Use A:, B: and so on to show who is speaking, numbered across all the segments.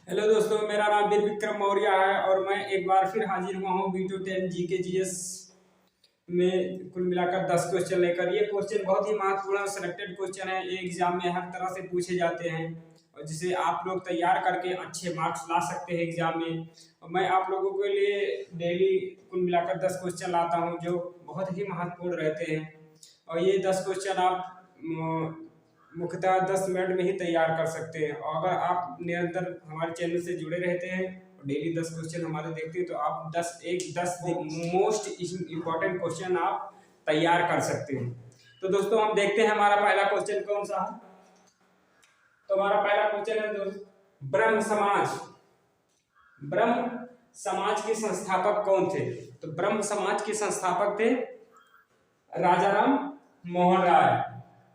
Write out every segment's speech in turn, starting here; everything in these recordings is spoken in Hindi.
A: हेलो दोस्तों, मेरा नाम वीर विक्रम मौर्य है और मैं एक बार फिर हाजिर हुआ हूँ V210 जीके जीएस में कुल मिलाकर 10 क्वेश्चन लेकर। ये क्वेश्चन बहुत ही महत्वपूर्ण और सिलेक्टेड क्वेश्चन है। ये एग्जाम में हर तरह से पूछे जाते हैं और जिसे आप लोग तैयार करके अच्छे मार्क्स ला सकते हैं एग्जाम में। और मैं आप लोगों के लिए डेली कुल मिलाकर 10 क्वेश्चन लाता हूँ जो बहुत ही महत्वपूर्ण रहते हैं। और ये 10 क्वेश्चन आप मुख्यतः 10 मिनट में ही तैयार कर सकते हैं। और अगर आप निरंतर हमारे चैनल से जुड़े रहते हैं और डेली 10 क्वेश्चन हमारे देखते हैं तो आप 10 मोस्ट इम्पोर्टेंट क्वेश्चन आप तैयार कर सकते हैं। तो दोस्तों हम देखते हैं हमारा पहला क्वेश्चन कौन सा है। तो हमारा पहला क्वेश्चन है दोस्तों, ब्रह्म समाज। ब्रह्म समाज के संस्थापक कौन थे? तो ब्रह्म समाज के संस्थापक थे राजाराम मोहन राय।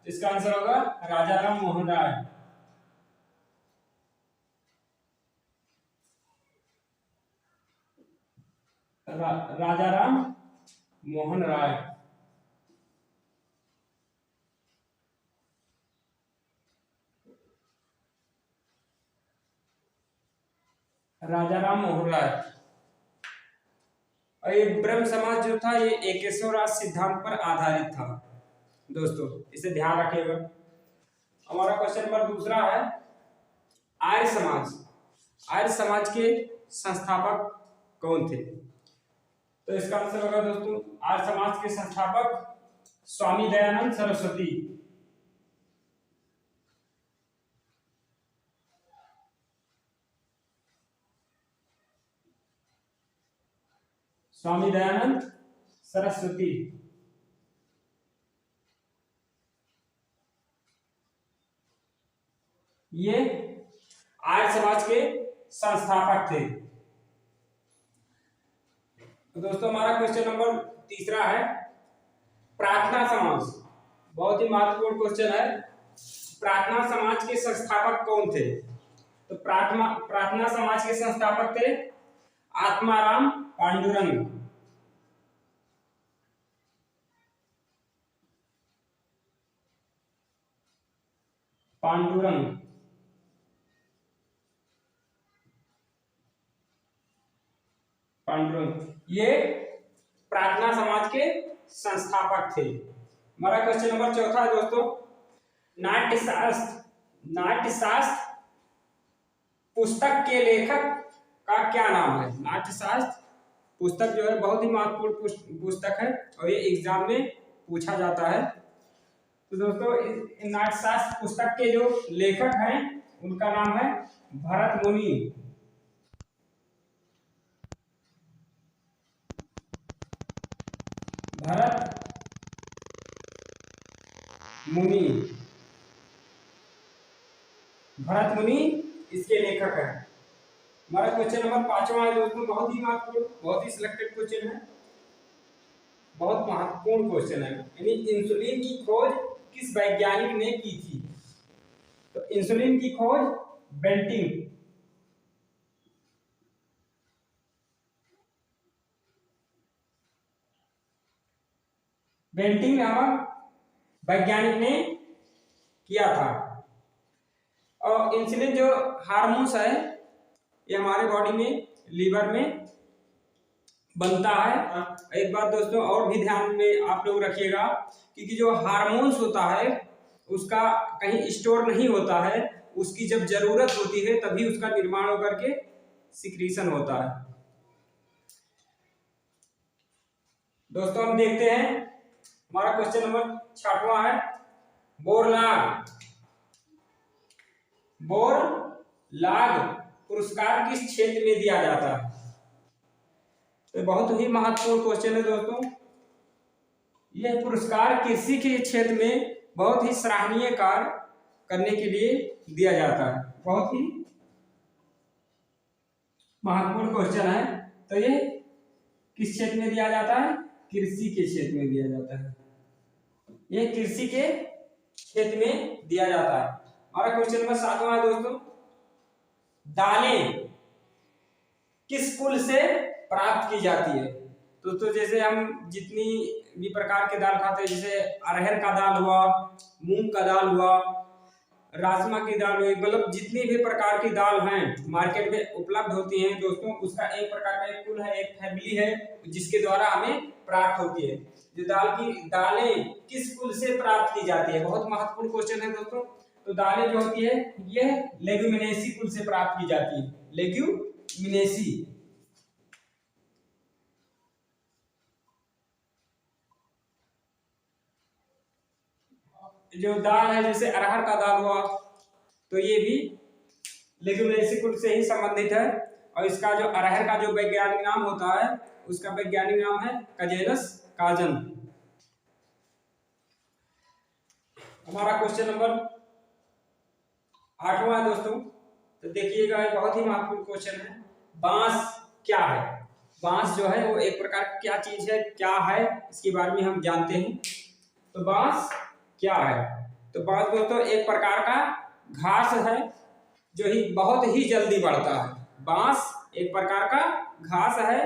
A: तो इसका आंसर होगा राजाराम मोहन राय। राजाराम मोहन राय। राजाराम मोहन राय। और ये ब्रह्म समाज जो था ये एकेश्वरवाद सिद्धांत पर आधारित था दोस्तों, इसे ध्यान रखिएगा। हमारा क्वेश्चन नंबर दूसरा है, आर्य समाज। आर्य समाज के संस्थापक कौन थे? तो इसका आंसर होगा दोस्तों, आर्य समाज के संस्थापक स्वामी दयानंद सरस्वती। स्वामी दयानंद सरस्वती। ये आर्य समाज के संस्थापक थे। तो दोस्तों हमारा क्वेश्चन नंबर तीसरा है, प्रार्थना समाज। बहुत ही महत्वपूर्ण क्वेश्चन है। प्रार्थना समाज के संस्थापक कौन थे? तो प्रार्थना समाज के संस्थापक थे आत्माराम पांडुरंग। पांडुरंग। ये प्रार्थना समाज के संस्थापक थे। हमारा क्वेश्चन नंबर चौथा है दोस्तों, नाट्यशास्त्र। नाट्यशास्त्र पुस्तक के लेखक का क्या नाम है? नाट्यशास्त्र पुस्तक जो है बहुत ही महत्वपूर्ण पुस्तक है और ये एग्जाम में पूछा जाता है। तो दोस्तों नाट्यशास्त्र पुस्तक के जो लेखक हैं उनका नाम है भरत मुनि। भरत मुनि। भरत मुनि इसके लेखक है। हमारा क्वेश्चन नंबर पांचवा है दोस्तों, बहुत ही महत्वपूर्ण, बहुत ही सिलेक्टेड क्वेश्चन है, बहुत महत्वपूर्ण क्वेश्चन है। यानी इंसुलिन की खोज किस वैज्ञानिक ने की थी? तो इंसुलिन की खोज बेंटिंग। बेंटिंग नामक वैज्ञानिक ने किया था। और इंसुलिन जो हार्मोन्स है ये हमारे बॉडी में लीवर में बनता है। एक बात दोस्तों और भी ध्यान में आप लोग रखिएगा, क्योंकि जो हार्मोन्स होता है उसका कहीं स्टोर नहीं होता है, उसकी जब जरूरत होती है तभी उसका निर्माण होकर के सिक्रीशन होता है। दोस्तों हम देखते हैं हमारा क्वेश्चन नंबर छठवां है, बोरलाग। बोरलाग पुरस्कार किस क्षेत्र में दिया जाता है? तो बहुत ही महत्वपूर्ण क्वेश्चन है दोस्तों। यह पुरस्कार कृषि के क्षेत्र में बहुत ही सराहनीय कार्य करने के लिए दिया जाता है। बहुत ही महत्वपूर्ण क्वेश्चन है। तो ये किस क्षेत्र में दिया जाता है? कृषि के क्षेत्र में दिया जाता है। ये कृषि के क्षेत्र में दिया जाता है। हमारा क्वेश्चन नंबर सातवां है दोस्तों, दालें किस कुल से प्राप्त की जाती है? दोस्तों जैसे हम जितनी भी प्रकार के दाल खाते हैं, जैसे अरहर का दाल हुआ, मूंग का दाल हुआ, राजमा की दाल हुई, मतलब जितनी भी प्रकार की दाल हैं मार्केट में उपलब्ध होती हैं दोस्तों, उसका एक प्रकार का एक कुल है, एक फैमिली है जिसके द्वारा हमें प्राप्त होती है। जो दालें किस कुल से प्राप्त की जाती है, बहुत महत्वपूर्ण क्वेश्चन है दोस्तों। तो दालें जो होती है ये लेग्यूमिनेसी कुल से प्राप्त की जाती है, लेग्यूमिनेसी। जो दाल है जैसे अरहर का दाल हुआ, तो ये भी लेग्यूमिनेसी कुल से ही संबंधित है। और इसका जो अरहर का जो वैज्ञानिक नाम होता है, उसका वैज्ञानिक नाम है कजेनस काजन। हमारा क्वेश्चन नंबर 8वां है दोस्तों। तो देखिएगा बहुत ही महत्वपूर्ण क्वेश्चन है। बांस क्या है? बांस जो है वो एक प्रकार की क्या चीज है, क्या है, इसके बारे में हम जानते हैं। तो बांस क्या है? तो बांस दोस्तों एक प्रकार का घास है जो ही बहुत ही जल्दी बढ़ता है। बांस एक प्रकार का घास है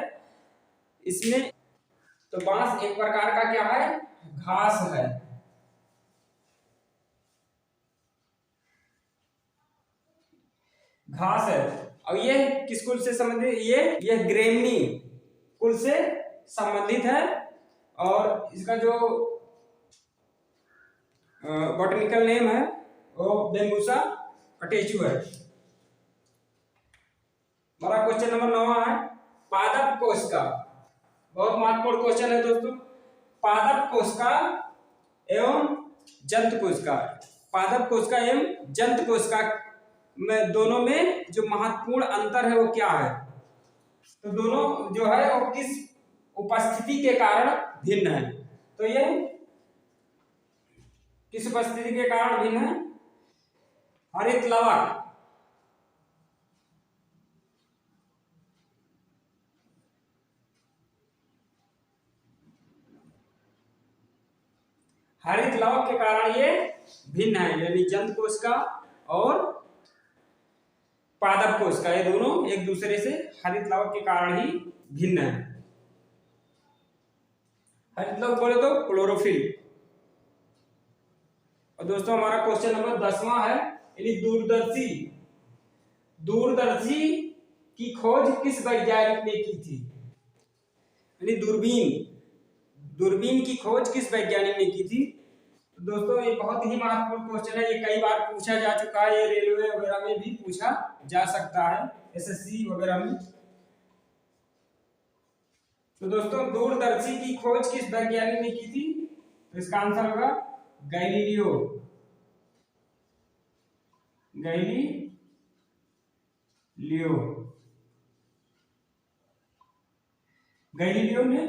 A: इसमें। तो बांस एक प्रकार का क्या है? घास है। घास है और ये किस कुल से संबंधित? ये ग्रेमनी कुल से संबंधित है। और इसका जो बॉटनिकल नेम है वो बेम्बूसा कटेचु है। हमारा क्वेश्चन नंबर 9 है पादप कोशिका। बहुत महत्वपूर्ण क्वेश्चन है दोस्तों। पादप कोशिका एवं जंतु कोशिका। पादप कोशिका एवं जंतु कोशिका में दोनों में जो महत्वपूर्ण अंतर है वो क्या है? तो दोनों जो है वो किस उपस्थिति के कारण भिन्न है? तो ये किस उपस्थिति के कारण भिन्न है? हरित लवक। हरित लवक के कारण ये भिन्न है, यानी जंतु कोशिका और पादप कोशिका ये दोनों एक दूसरे से हरित लवक के कारण ही भिन्न है। हरित लवक बोले तो क्लोरोफिल। और दोस्तों हमारा क्वेश्चन नंबर 10वां है, यानी दूरदर्शी। दूरदर्शी की खोज किस वैज्ञानिक ने की थी? यानी दूरबीन। दूरबीन की खोज किस वैज्ञानिक ने की थी? तो दोस्तों ये बहुत ही महत्वपूर्ण क्वेश्चन है, ये कई बार पूछा जा चुका है, ये रेलवे वगैरह में भी पूछा जा सकता है, एसएससी वगैरह में। तो दोस्तों दूरदर्शी की खोज किस वैज्ञानिक ने की थी? तो इसका आंसर होगा गैलीलियो। गैलीलियो ने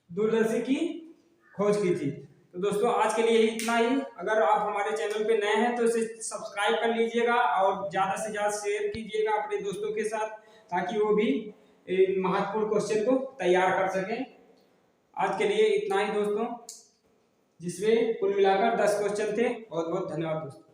A: दूरदर्शी की खोज की थी। तो दोस्तों आज के लिए इतना ही। अगर आप हमारे चैनल पे नए हैं तो इसे सब्सक्राइब कर लीजिएगा और ज़्यादा से ज़्यादा शेयर कीजिएगा अपने दोस्तों के साथ, ताकि वो भी महत्वपूर्ण क्वेश्चन को तैयार कर सकें। आज के लिए इतना ही दोस्तों, जिसमें कुल मिलाकर 10 क्वेश्चन थे। बहुत बहुत धन्यवाद दोस्तों।